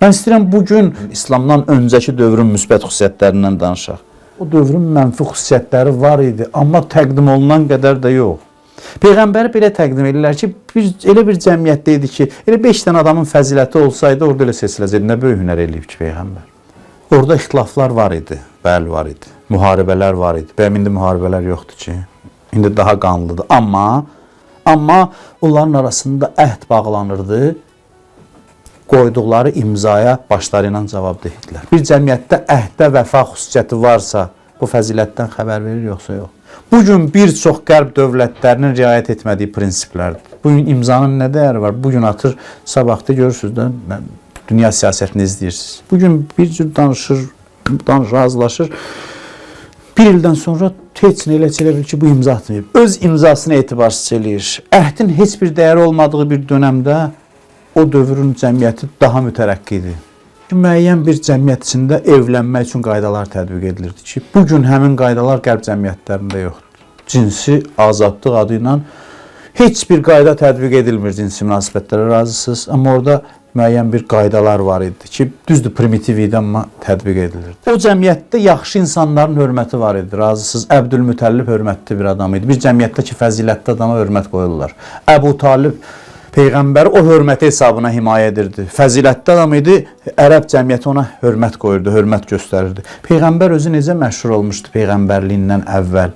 Mən istəyirəm bugün İslamdan öncəki dövrün müsbət xüsusiyyətlərindən danışaq. O dövrün mənfi xüsusiyyətləri var idi, amma təqdim olunan qədər də yox. Peyğəmbəri belə təqdim edirlər ki, elə bir cəmiyyətdə idi ki, elə 5 dənə adamın fəziləti olsaydı, orada elə seçiləcəkdi. Nə böyük hünər eləyib ki, Peyğəmbər. Orada ixtilaflar var idi, bəli var idi. Müharibələr var idi. Bəyəm indi müharibələr yoxdur ki, indi daha qanlıdır. Amma onların arasında əhd bağlanırdı, qoyduqları imzaya başları ilə cavab deyirdilər. Bir cəmiyyətdə əhdə vəfa xüsusiyyəti varsa, bu fəzilətdən xəbər verir, yoxsa yox. Bugün bir çox qərb dövlətlərinin riayət etmədiyi prinsiplərdir. Bugün imzanın nə dəyəri var? Bugün atır, sabahda görürsünüz də, dünya siyasətini izləyirsiniz. Bugün bir cür danışır, razılaşır. Bir ildən sonra heç nə elə bilir ki, bu imza atmayıb. Öz imzasını etibarsız eləyir. Əhdin heç bir dəyəri olmadığı bir dönəmdə o dövrün cəmiyyəti daha mütərəqqi idi. Müəyyən bir cəmiyyət içində evlənmək üçün qaydalar tətbiq edilirdi ki, bugün həmin qaydalar qərb cəmiyyətlərində yoxdur. Cinsi azadlıq adı ilə heç bir qayda tətbiq edilmir cinsi münasibətlərə, razısınız. Amma orada müəyyən bir qaydalar var idi ki, düzdür, primitiv idi, amma tətbiq edilirdi. O cəmiyyətdə yaxşı insanların hörməti var idi, razısınız. Əbdülmütəllib hörmətli bir adam idi. Bir cəmiyyətdə ki, fəzilətli adama hörmət qoyurlar. Əbu Talib Peyğəmbəri o hörməti hesabına himayə edirdi. Fəzilətli adam idi, ərəb cəmiyyəti ona hörmət qoyurdu, hörmət göstərirdi. Peyğəmbər özü necə məşhur olmuşdu Peyğəmbərliyindən əvvəl?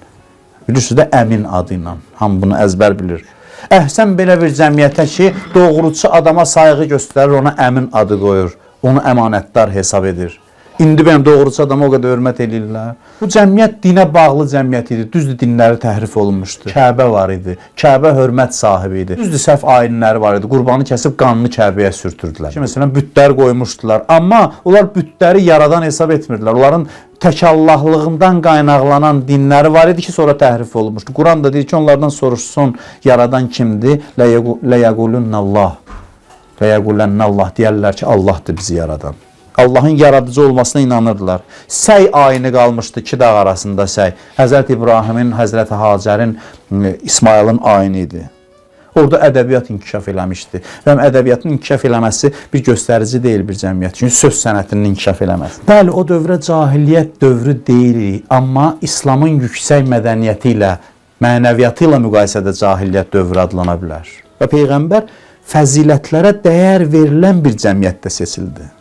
Bilirsiniz də Əmin adı ilə, hamı bunu əzbər bilir. Əhsən belə bir cəmiyyətə ki, doğrucu adama sayğı göstərir, ona Əmin adı qoyur, onu əmanətdar hesab edir. İndi benim doğrucu adama o qədər hörmət edirlər. Bu cəmiyyət dinə bağlı cəmiyyət idi. Düzdür, dinləri təhrif olunmuşdu. Kəbə var idi. Kəbə hörmət sahibi idi. Düzdür, səhv ayinləri var idi. Qurbanı kəsib qanını Kəbəyə sürtürdülər. Məsələn, bütlər qoymuşdular. Amma onlar bütləri yaradan hesab etmirdilər. Onların təkallahlığından qaynaqlanan dinləri var idi ki, sonra təhrif olunmuşdu. Quran da deyir ki, onlardan soruşsun, yaradan kimdir? Ləyəqulunnəllah. Ləyəqulənnəllah deyərlər ki, Allahdır bizi yaradan. Allahın yaradıcı olmasına inanırdılar. Səy ayini qalmışdı iki dağ arasında səy. Həzrət İbrahimin, Həzrət Hacərin, İsmailin ayini idi. Orada ədəbiyyat inkişaf eləmişdi. Və ədəbiyyatın inkişaf eləməsi bir göstərici deyil bir cəmiyyət. Çünki söz sənətinin inkişaf eləməsi. Bəli, o dövrə cahiliyyət dövrü deyilik. Amma İslamın yüksək mədəniyyəti ilə, mənəviyyatı ilə müqayisədə cahiliyyət dövrü adlana bilər. Və Peyğəmbər fəzilətlərə dəyər verilən bir cəmiyyətdə seçildi.